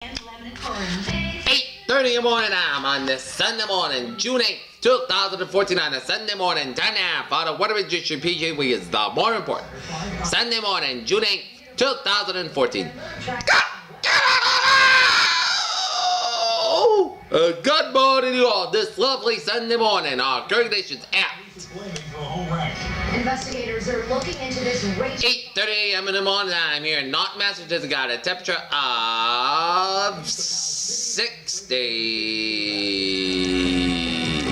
8:30 in the morning, I'm on this Sunday morning, June 8th, 2014, on a Sunday morning, time now for the Water Magician PJ Wiggins, the more important. Sunday morning, June 8th, 2014. Good morning to you all, this lovely Sunday morning, our congregation's out. Investigators are looking into this race. 8:30 a.m. in the morning, I'm here in North Massachusetts, got a temperature of 60.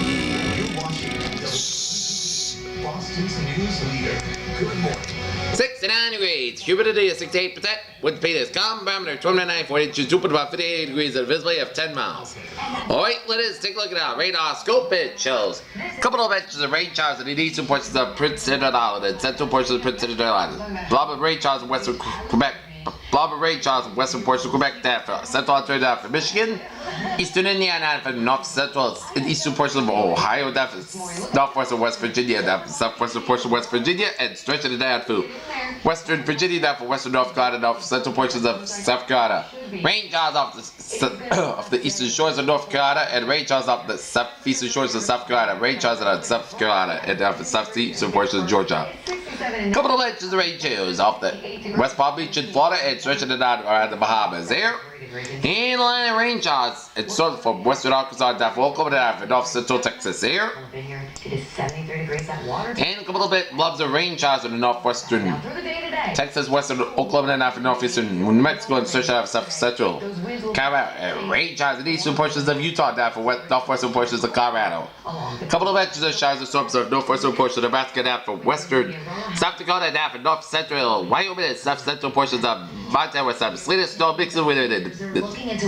Boston's news leader. Good morning. 69 degrees, humidity is 68%, wind speed is calm, barometer 29, 42, super about 58 degrees, and visibility of 10 miles. Alright, let us take a look at our radar scope. It shows a couple of inches of rain showers in the eastern portions of Prince Edward Island and central portions of Prince Edward Island. Blob of rain showers in western Quebec. Blob of rain showers in western portions of Quebec, for central Ontario, for Michigan, eastern Indiana, for north central and eastern portions of Ohio, for northwest of West Virginia, for southwestern portion of West Virginia, and stretching it down to western Virginia, for western North Carolina, north central portions of South Carolina. Rain showers off the eastern shores of North Carolina, and rain showers off the southeastern shores of South Carolina. Rain showers on South Carolina, and off the southeastern portions of Georgia. Couple of inches of rain showers off the West Palm Beach in Florida, and stretching it down around the Bahamas there. And line of rain showers, it's sort of from western Arkansas down from Oklahoma down from north central Texas here. And a couple of blobs of rain showers in the northwestern Texas, western Oklahoma, down from northeastern New Mexico, and stretching out south central Colorado. And rain showers in the eastern portions of Utah down from northwestern portions of Colorado. A couple of inches of showers and storms of northwestern portions of Nebraska down from western South Dakota down from north central Wyoming and south central portions of Montana, west side of Sleet, snow mixing with it in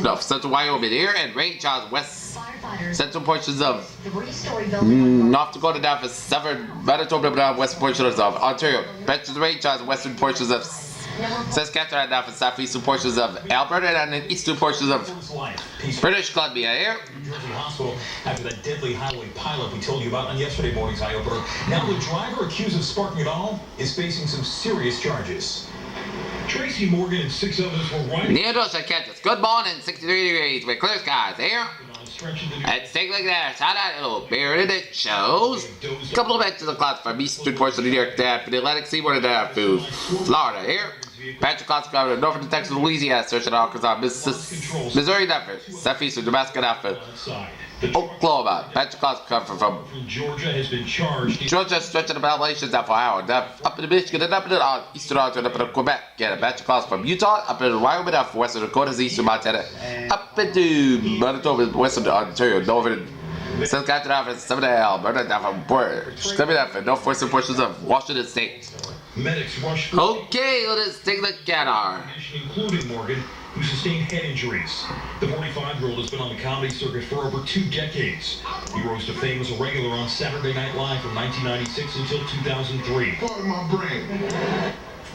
north central Wyoming here, and rain showers west central portions of North Dakota down from southern Manitoba down west portions of Ontario. Patches of rain showers western portions of Saskatchewan down from southeastern portions of Alberta and the eastern portions of British Columbia here. Hospital after that deadly highway pileup we told you about on yesterday morning's eye opener. Now the driver accused of sparking it all is facing some serious charges. Tracy Morgan and 6 others were riding. Near Dosha, Kansas. Good morning, 63 degrees with clear skies here. Let's take a look at that. Shout out to Bear, and it shows a couple of inches of clouds from eastern portions of New York down for the Atlantic Seaboard down to Florida here. Patch of clouds coming to northern Texas, Louisiana, searching Arkansas, Missouri down for southeastern Nebraska down for Oklahoma. Patch of clouds coming from Georgia has been charged. Georgia, stretching the Appalachians down for Iowa, down up in Michigan, and up in the eastern Ontario, up in Quebec. Get a batch of clouds from Utah, up in Wyoming, down for western Dakota, eastern Montana, up into Manitoba, western Ontario, northern Saskatchewan, down for Seminole, Alberta, down from northwestern portions of Washington State. Medics rushed. Okay, let's take a look at our. Including Morgan, who sustained head injuries. The 45-year-old has been on the comedy circuit for over 2 decades. He rose to fame as a regular on Saturday Night Live from 1996 until 2003. Part of my brain.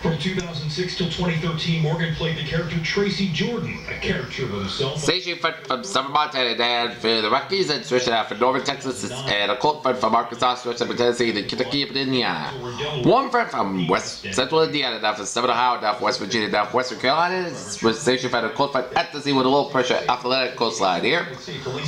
From 2006 till 2013, Morgan played the character Tracy Jordan, a character of himself. Station from Southern Montana down for the Rockies, and stretching out from northern Texas, and a cold front from Arkansas, stretching from Tennessee to Kentucky and Indiana. Warm front from west central Indiana down from southern Ohio, down from West Virginia, down from western Carolina, with station from a cold front at the sea with a low pressure off the Atlantic coastline here.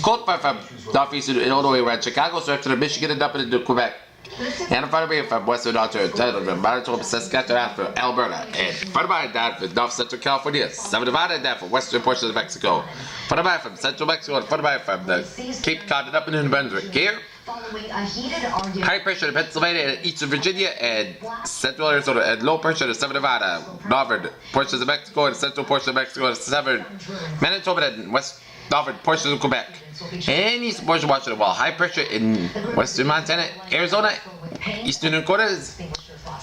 Cold front from northeastern Illinois around Chicago, stretching to Michigan and up into Quebec. And in front of me from western Ontario, Manitoba, Saskatchewan, from Alberta, and in front of mine down from north central California, 7 divided down from western portions of Mexico. In front of mine from central Mexico, in front of mine from the Cape Cod and up in New Brunswick here. High pressure in Pennsylvania and eastern Virginia and central Arizona, and low pressure in Southern Nevada, northern portions of Mexico and central portions of Mexico, and southern Manitoba and west northern portions of Quebec. And eastern portions of Washington, while high pressure in western Montana, Arizona, eastern Dakotas.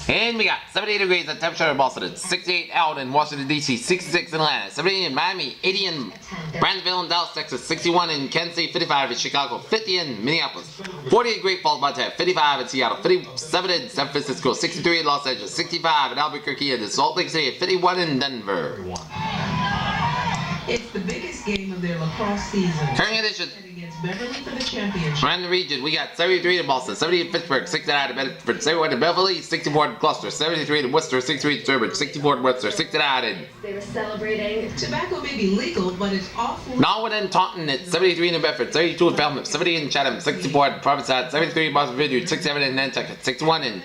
And we got 78 degrees at temperature in Boston, 68 out in Washington, D.C., 66 in Atlanta, 70 in Miami, 80 in Brownsville and Dallas, Texas, 61 in Kansas City, 55 in Chicago, 50 in Minneapolis, 40 in Great Falls, Montana, 55 in Seattle, 57 in San Francisco, 63 in Los Angeles, 65 in Albuquerque and Salt Lake City, 51 in Denver. It's the biggest game of their lacrosse season. Current edition. Against Beverly for the championship. Around the region, we got 73 in Boston, 70 in Pittsburgh, 69 in Bedford, 71 in Beverly, 64 in Gloucester, 73 in Worcester, 63 in Sturbridge, 64 in Worcester, 69 in... They were celebrating. Tobacco may be legal, but it's awful. Norwood and Taunton at 73 in Bedford, 32 in Falmouth, 70 in Chatham, 64 in Provincetown, 73 in Boston Vineyard, 67 in Nantucket, 61 in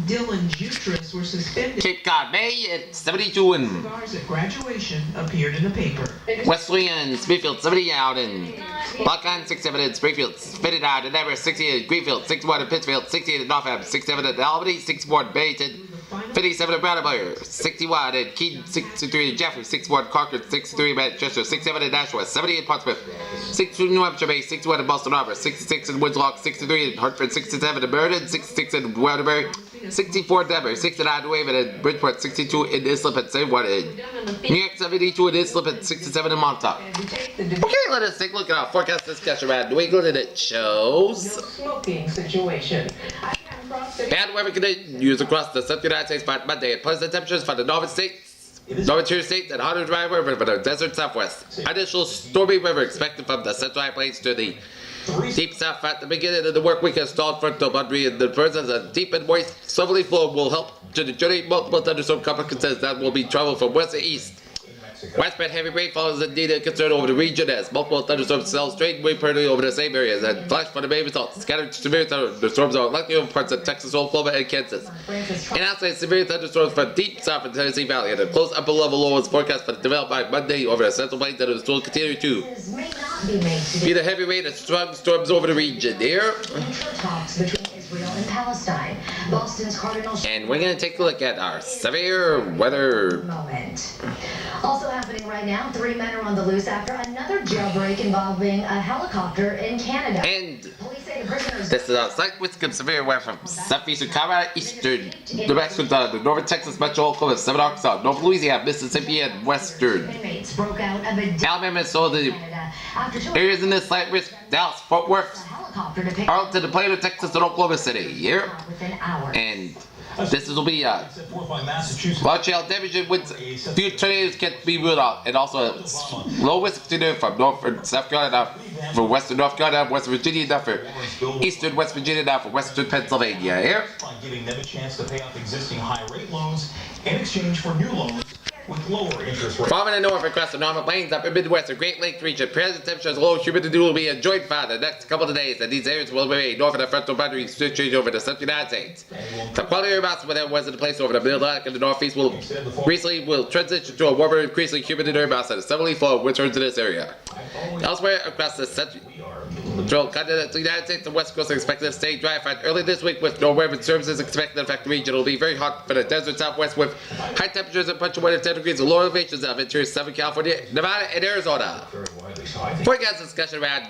Dylan Jutras were suspended. Cape Cod Bay at 72 in Cigars at graduation appeared in the paper. Wesley and Smithfield, 70 out in Buckland, 67 in Springfield, fitted out in Everett, 68 in Greenfield, 61 in Pittsfield, 68 in Northampton, 67 in Albany, 64 in Bayton, 57 in Brattleboro, 61 in Keene, 63 in Jeffrey, 61 in Concord, 63 in Manchester, 67 in Nashua, 70 in Portsmouth, 62 in New Hampshire Bay, 61 in Boston Harbor, 66 in Woodlock, 63 in Hartford, 67 in Meriden, 66 in Waterbury, 64 in Denver, 69 in Waverton and Bridgeport, 62 in Islip, and 71 in New York, 72 in Islip, and 67 in Montauk. Okay, let us take a look at our forecast discussion around New England, and it shows Smoking situation. bad weather conditions across the Central United States by Monday, and pleasant temperatures for the northern states, northern tier states, and hotter dry weather for the desert southwest. Additional stormy weather expected from the Central High Plains to the deep south at the beginning of the work week. A stalled frontal boundary in the presence of deep and moist southerly flow will help to generate multiple thunderstorm complications that will be traveled from west to east. Widespread heavy rainfall is indeed a concern over the region as multiple thunderstorm cells straight way permanently over the same areas and flash for the main results. Scattered severe thunderstorms are likely over parts of Texas, Oklahoma, and Kansas. And outside severe thunderstorms from deep south in the Tennessee Valley and a close upper level low is forecast for the develop by Monday over the Central Plains and it will continue to May not be made to be the heavy rain and strong storms over the region here. talks between Israel and Palestine. Boston's Cardinal And we're going to take a look at our severe weather. moment. Also happening right now, 3 men are on the loose after another jailbreak involving a helicopter in Canada. And Police say the prisoners... this is a slight risk of severe weather from southeastern Colorado, eastern New Mexico, to northern Texas, Metro Oklahoma, southern Arkansas, North Louisiana, Mississippi, and western Inmates broke out of a Alabama, and so the Canada after two areas in this slight risk: Dallas, Fort Worth, helicopter to pick Arlington, Plano, Texas, and Oklahoma City here. within hours. And this will be large hail damage and winds. Few tornadoes can be ruled out, and also low risk tornado from North and South Carolina, for western North Carolina, West Virginia, now for eastern West Virginia, now for western Pennsylvania here. Giving them a chance to pay off existing high rate loans in exchange for new loans with lower interest rates. Farming in the north across the Northern Plains, upper Midwest, and Great Lakes region, present temperatures low, humidity will be enjoyed for the next couple of days, and these areas will remain north of the frontal boundary change over the Central United States. The quality of air mass was in place over the Mid-Atlantic and the Northeast will transition to a warmer, increasingly humid air mass and a southerly flow of return to this area. Elsewhere across the Central continental United States, the West Coast is expected to stay dry for early this week with no weather services expected to affect the region. It will be very hot for the desert Southwest with high temperatures and punch weather 10 degrees and low elevations of interior Southern California, Nevada, and Arizona. Forecast discussion around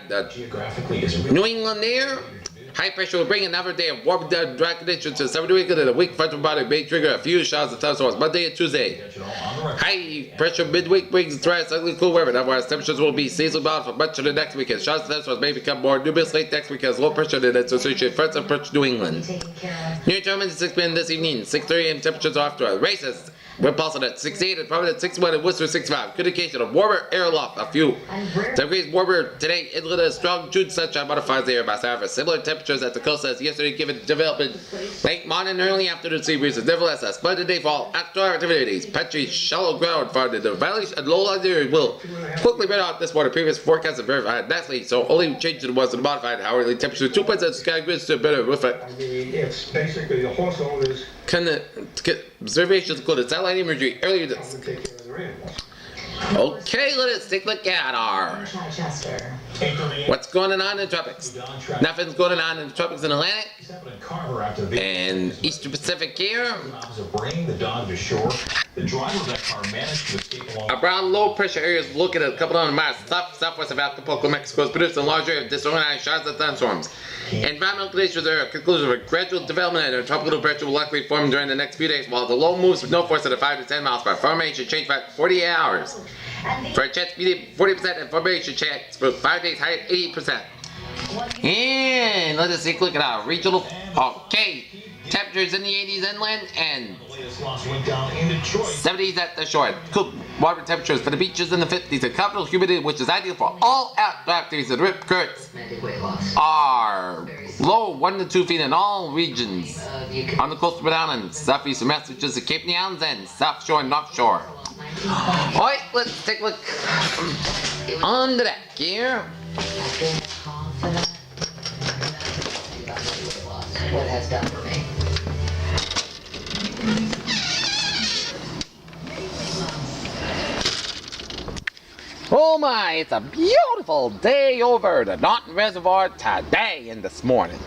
New England air. High pressure will bring another day of warm, dry conditions to southern New England, and a weak frontal boundary may trigger a few showers of thunderstorms Monday and Tuesday. High pressure midweek brings dry, slightly cool weather. Otherwise, temperatures will be seasonally mild for much of the next weekend. Showers of thunderstorms may become more numerous late next week as low pressure and its associated fronts approach New England. Near term at 6 p.m. this evening, 6:30 a.m. temperatures are off to a racist. Wind pulsing at 68 and Providence 61 and Worcester 65. Good indication of warmer air aloft. A few degrees warmer today. Inland a strong June sunshine modifies the air mass. However, similar temperatures at the coast as yesterday given development late morning and early afternoon sea breezes. Nevertheless, a splendid day fall outdoor activities. Patchy, shallow ground found in the valleys and lowland areas will quickly burn out this morning. Previous forecasts are verified nicely, so only change was the modified hourly temperature 2 points at sky grids to better reflect. I mean, it's basically the horse owners Observations included satellite imagery earlier this. who take care of their animals. Okay, let us take a look at our what's going on in the tropics. Nothing's going on in the tropics in Atlantic and Eastern Pacific here. A brown low pressure area is located a couple hundred miles southwest of Acapulco, Mexico, is producing a large area of disorganized showers and thunderstorms. Environmental conditions are a conclusion of a gradual development and a tropical depression will likely form during the next few days, while the low moves with no force at 5 to 10 miles per hour. Formation change by 48 hours. For a chance medium 40% and formation chance for 5 days high at 80%. And let us take a look at our regional. Okay. Temperatures in the 80s inland and The latest loss went down in Detroit. 70s at the shore. Cool water temperatures for the beaches in the 50s. And capital humidity, which is ideal for all outdoor activities and rip currents, are low 1 to 2 feet in all regions. On the coast of Rhode Island, southeastern Massachusetts, Cape and the Islands, and South Shore and North Shore. Alright, let's take a look on the deck here. What has done for me. Oh my, it's a beautiful day over the Norton Reservoir today and this morning.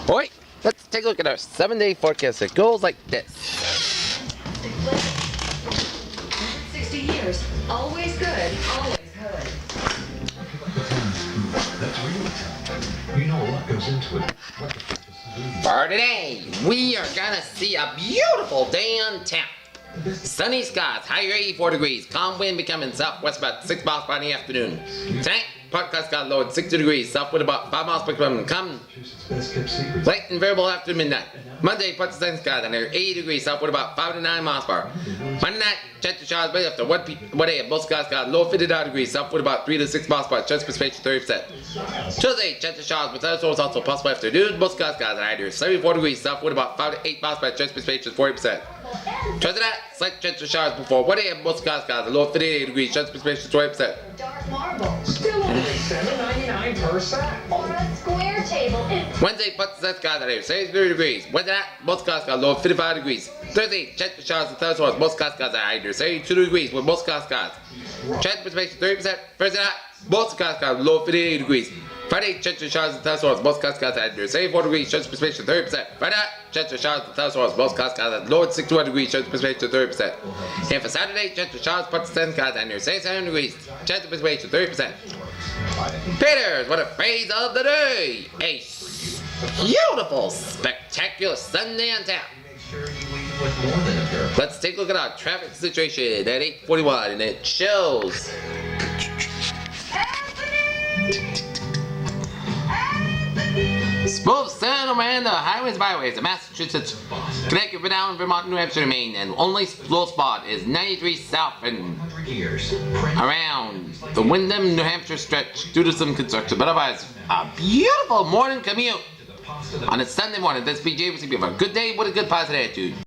Alright, let's take a look at our 7-day forecast. It goes like this. 60 years. Always good. Always good. That's real time. You know a lot goes into it. What the fuck is For today, we are gonna see a beautiful day on tap. Sunny skies, high 84 degrees. Calm wind becoming southwest about 6 miles by the afternoon. Tonight, podcast got low at 60 degrees. South wind about 5 miles per kilometer. Come best kept secret? late and variable after midnight. Monday, part sunny skies under 80 degrees. South wind about 5 to 9 miles per hour. Monday night, chance of showers by after 1 a.m. Most skies got low 59 degrees. South wind about 3 to 6 miles per hour. Chance of precipitation 30%. Tuesday, chance of showers with thunderstorms also possible afternoon. Most skies got higher 74 degrees. South wind about 5 to 8 miles per hour. Chance of precipitation 40%. Tuesday night, slight chance of showers before 1 a.m. Most skies got low 58 degrees. Chance of precipitation 20%. Dark marble. Still only $7.99 per sack. Or a square table. Wednesday, part sunny skies under 73 degrees. Wednesday night, most skies got low 55 degrees. Thursday, chance of showers and thunderstorms. Most skies got higher 72 degrees with most skies. Chance of precipitation 30%. Thursday night, most skies got low 58 degrees. Friday, chance of showers and thunderstorms. Most skies got higher 74 degrees. Chance of precipitation 30%. Friday night, chance of showers and thunderstorms. Most skies got low 61 degrees. Chance of precipitation 30%. And for Saturday, chance of showers, part sunny skies under 77 degrees. Chance of precipitation 30%. Peters, what a phrase of the day! A beautiful, spectacular Sunday on tap. Make sure you leave with more than a pair of Let's take a look at our traffic situation at 8:41, and it shows smooth sailing around the highways, byways of Massachusetts, Connecticut, Rhode Island, Vermont, New Hampshire, and Maine, and only slow spot is 93 south and 100 years. around the Windham, New Hampshire stretch due to some construction. But otherwise, a beautiful morning commute on a Sunday morning. This BJ was going to be a good day with a good positive attitude.